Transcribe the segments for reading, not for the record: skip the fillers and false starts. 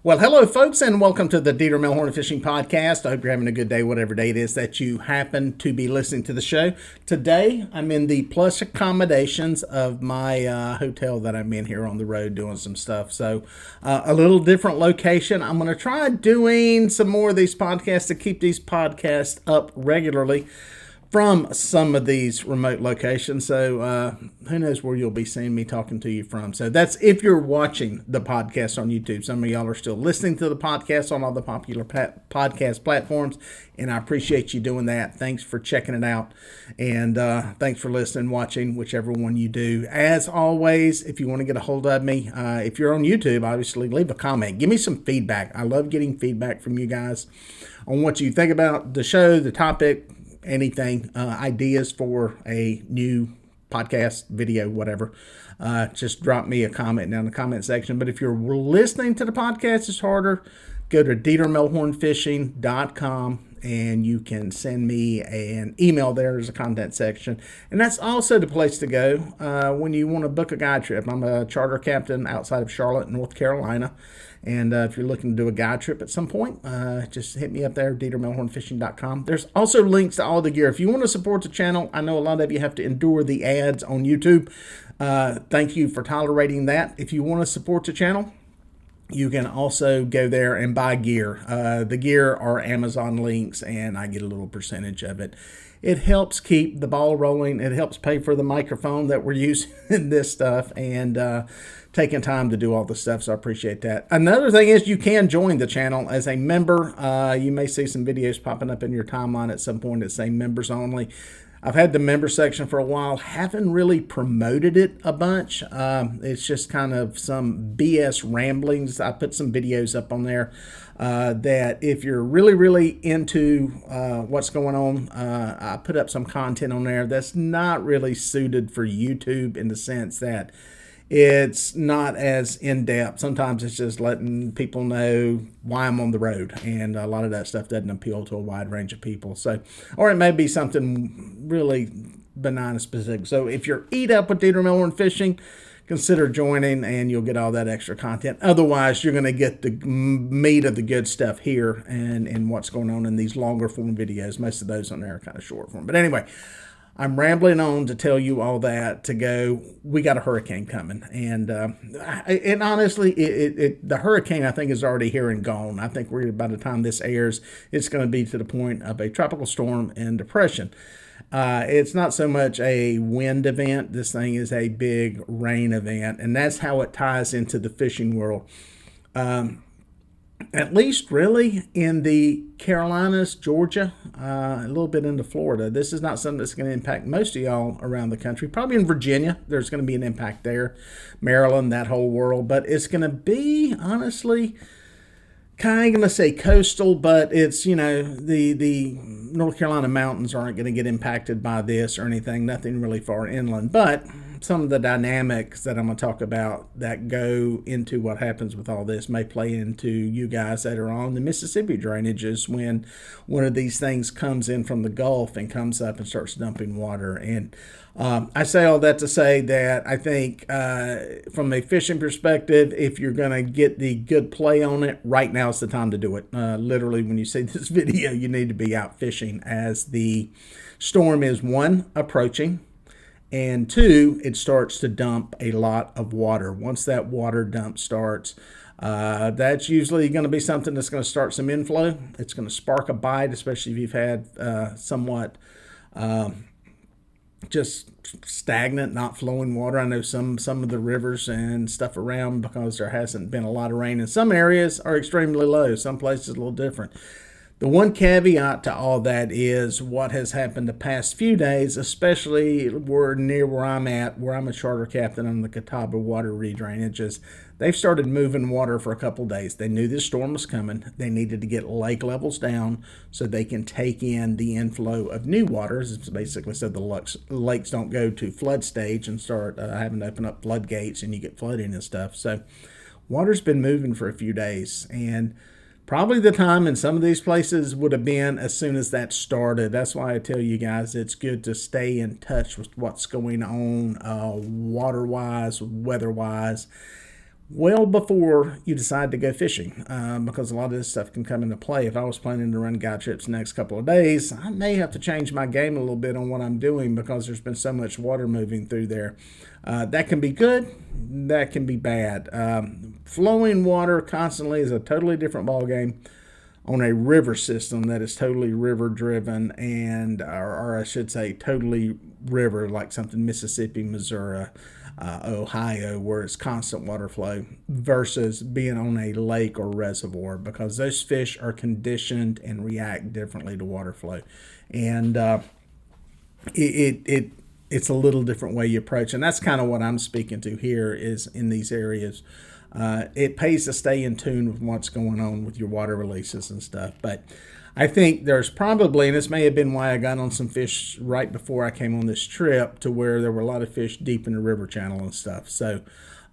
Well, hello, folks, and welcome to the Dieter Melhorn Fishing Podcast. I hope you're having a good day, whatever day it is that you happen to be listening to the show. Today, I'm in the plush accommodations of my hotel that I'm in here on the road doing some stuff. So, a little different location. I'm going to try doing some more of these podcasts to keep these podcasts up regularly from some of these remote locations. So who knows where you'll be seeing me talking to you from. So that's if you're watching the podcast on YouTube. Some of y'all are still listening to the podcast on all the popular podcast platforms, and I appreciate you doing that. Thanks for checking it out, and thanks for listening, watching, whichever one you do. As always, if you want to get a hold of me, if you're on YouTube, obviously leave a comment. Give me some feedback. I love getting feedback from you guys on what you think about the show, the topic, anything, ideas for a new podcast, video, whatever. Just drop me a comment down in the comment section. But if you're listening to the podcast, it's harder. Go to DieterMelhornFishing.com and you can send me an email there. There's a content section. And that's also the place to go when you want to book a guide trip. I'm a charter captain outside of Charlotte, North Carolina. And if you're looking to do a guide trip at some point, just hit me up there, DieterMelhornFishing.com. There's also links to all the gear. If you want to support the channel, I know a lot of you have to endure the ads on YouTube. Thank you for tolerating that. If you want to support the channel, you can also go there and buy gear. The gear are Amazon links, and I get a little percentage of it. It helps keep the ball rolling. It helps pay for the microphone that we're using in this stuff, and taking time to do all the stuff, so I appreciate that. Another thing is you can join the channel as a member. You may see some videos popping up in your timeline at some point that say members only. I've had the member section for a while, haven't really promoted it a bunch. It's just kind of some BS ramblings. I put some videos up on there that if you're really into what's going on, I put up some content on there that's not really suited for YouTube in the sense that it's not as in-depth. Sometimes it's just letting people know why I'm on the road, and a lot of that stuff doesn't appeal to a wide range of people. So, or it may be something really benign and specific. So if you're eat up with Dieter Melhorn Fishing, consider joining, and you'll get all that extra content. Otherwise, you're going to get the meat of the good stuff here and what's going on in these longer form videos. Most of those on there are kind of short form. But anyway, I'm rambling on to tell you all that to go, we got a hurricane coming. And honestly, the hurricane, I think, is already here and gone. I think by the time this airs, it's going to be to the point of a tropical storm and depression. It's not so much a wind event. This thing is a big rain event. And that's how it ties into the fishing world. At least really in the Carolinas, Georgia, a little bit into Florida. This is not something that's going to impact most of y'all around the country. Probably in Virginia, there's going to be an impact there. Maryland, that whole world. But it's going to be, honestly, kind of going to say coastal, but it's, the North Carolina mountains aren't going to get impacted by this or anything. Nothing really far inland. But some of the dynamics that I'm going to talk about that go into what happens with all this may play into you guys that are on the Mississippi drainages when one of these things comes in from the Gulf and comes up and starts dumping water. And I say all that to say that I think from a fishing perspective, if you're going to get the good play on it, right now is the time to do it. Literally, when you see this video, you need to be out fishing as the storm is, one, approaching, and two, it starts to dump a lot of water. Once that water dump starts, that's usually going to be something that's going to start some inflow. It's going to spark a bite, especially if you've had somewhat just stagnant, not flowing water. I know some of the rivers and stuff around, because there hasn't been a lot of rain in some areas, are extremely low. Some places a little different. The one caveat to all that is what has happened the past few days, especially near where I'm at, where I'm a charter captain on the Catawba water redrainages. They've started moving water for a couple days. They knew this storm was coming. They needed to get lake levels down so they can take in the inflow of new waters. It's basically so the lakes don't go to flood stage and start having to open up floodgates and you get flooding and stuff. So water's been moving for a few days, and probably the time in some of these places would have been as soon as that started. That's why I tell you guys it's good to stay in touch with what's going on water-wise, weather-wise. well before you decide to go fishing, because a lot of this stuff can come into play. If I was planning to run guide trips the next couple of days, I may have to change my game a little bit on what I'm doing because there's been so much water moving through there. That can be good, that can be bad. Flowing water constantly is a totally different ball game on a river system that is totally river driven, and or I should say totally river, like something Mississippi, Missouri, Ohio, where it's constant water flow, versus being on a lake or reservoir, because those fish are conditioned and react differently to water flow. And it's a little different way you approach, and that's kind of what I'm speaking to here. Is in these areas, it pays to stay in tune with what's going on with your water releases and stuff. But I think there's probably, and this may have been why I got on some fish right before I came on this trip, to where there were a lot of fish deep in the river channel and stuff. So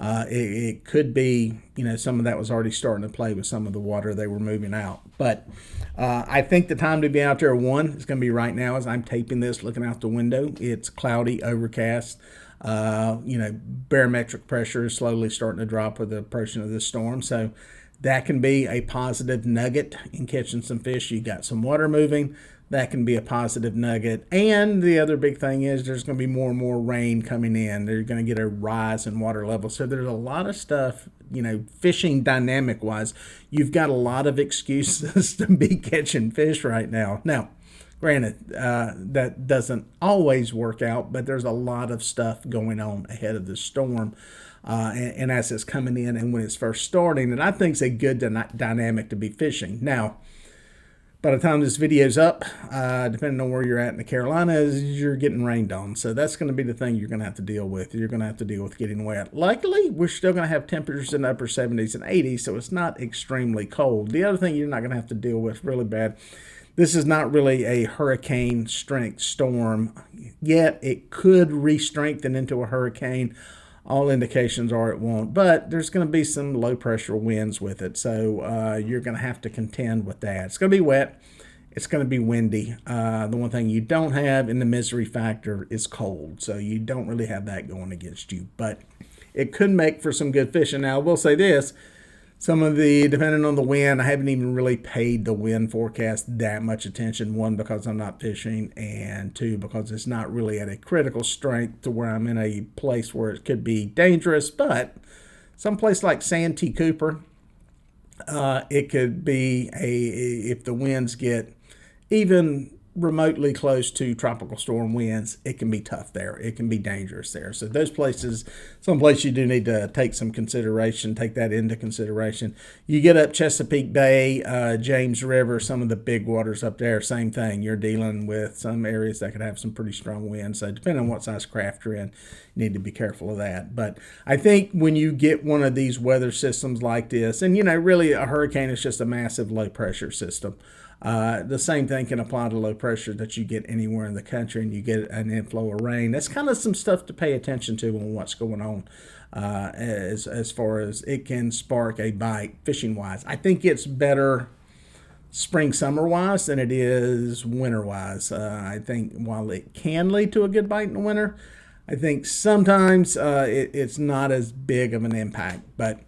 it could be, some of that was already starting to play with some of the water they were moving out. But I think the time to be out there, one, is going to be right now as I'm taping this, looking out the window. It's cloudy, overcast. Barometric pressure is slowly starting to drop with the approaching of this storm. So that can be a positive nugget in catching some fish. You got some water moving. That can be a positive nugget. And the other big thing is there's going to be more and more rain coming in. They're going to get a rise in water level. So there's a lot of stuff, fishing dynamic wise. You've got a lot of excuses to be catching fish right now. Now, granted, that doesn't always work out, but there's a lot of stuff going on ahead of the storm. And as it's coming in and when it's first starting, and I think it's a good dynamic to be fishing. Now, by the time this video's up, depending on where you're at in the Carolinas, you're getting rained on. So that's going to be the thing you're going to have to deal with. You're going to have to deal with getting wet. Luckily, we're still going to have temperatures in the upper 70s and 80s, so it's not extremely cold. The other thing you're not going to have to deal with really bad, this is not really a hurricane strength storm, yet it could re-strengthen into a hurricane. All indications are it won't, but there's going to be some low pressure winds with it. So you're going to have to contend with that. It's going to be wet. It's going to be windy. The one thing you don't have in the misery factor is cold. So you don't really have that going against you, but it could make for some good fishing. Now, I will say this. Depending on the wind, I haven't even really paid the wind forecast that much attention. One, because I'm not fishing, and two, because it's not really at a critical strength to where I'm in a place where it could be dangerous. But someplace like Santee Cooper, it could be if the winds get even remotely close to tropical storm winds, it can be tough there. It can be dangerous there. So those places, someplace you do need to take that into consideration. You get up Chesapeake Bay, James River, some of the big waters up there, same thing. You're dealing with some areas that could have some pretty strong winds. So depending on what size craft you're in, you need to be careful of that. But I think when you get one of these weather systems like this, and really a hurricane is just a massive low pressure system. The same thing can apply to low pressure that you get anywhere in the country, and you get an inflow of rain. That's kind of some stuff to pay attention to on what's going on as far as it can spark a bite fishing wise. I think it's better spring summer wise than it is winter wise. I think while it can lead to a good bite in the winter, I think sometimes it's not as big of an impact. But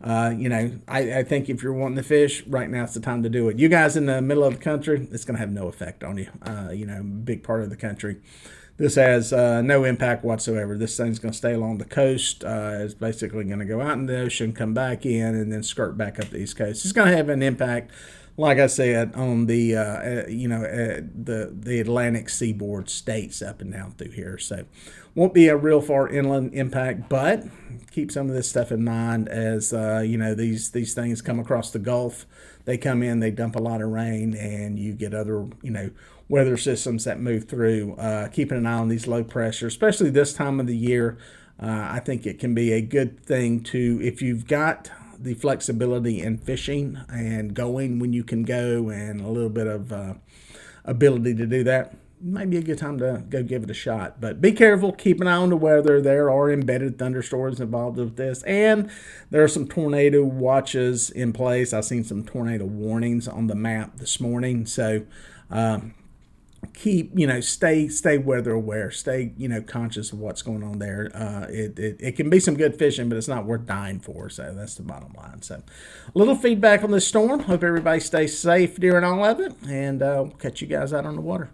I think if you're wanting to fish, right now it's the time to do it. You guys in the middle of the country, it's going to have no effect on you. Big part of the country, this has no impact whatsoever. This thing's going to stay along the coast. It's basically going to go out in the ocean, come back in, and then skirt back up the East Coast. It's going to have an impact, like I said, on the Atlantic seaboard states up and down through here. So won't be a real far inland impact, but keep some of this stuff in mind as these things come across the Gulf. They come in, they dump a lot of rain, and you get other weather systems that move through. Keeping an eye on these low pressure, especially this time of the year. I think it can be a good thing to, if you've got the flexibility in fishing and going when you can go, and a little bit of ability to do that, might be a good time to go give it a shot. But be careful, keep an eye on the weather. There are embedded thunderstorms involved with this, and there are some tornado watches in place. I've seen some tornado warnings on the map this morning. So keep, stay weather aware, stay, conscious of what's going on there. It can be some good fishing, but it's not worth dying for. So that's the bottom line. So a little feedback on this storm. Hope everybody stays safe during all of it, and we'll catch you guys out on the water.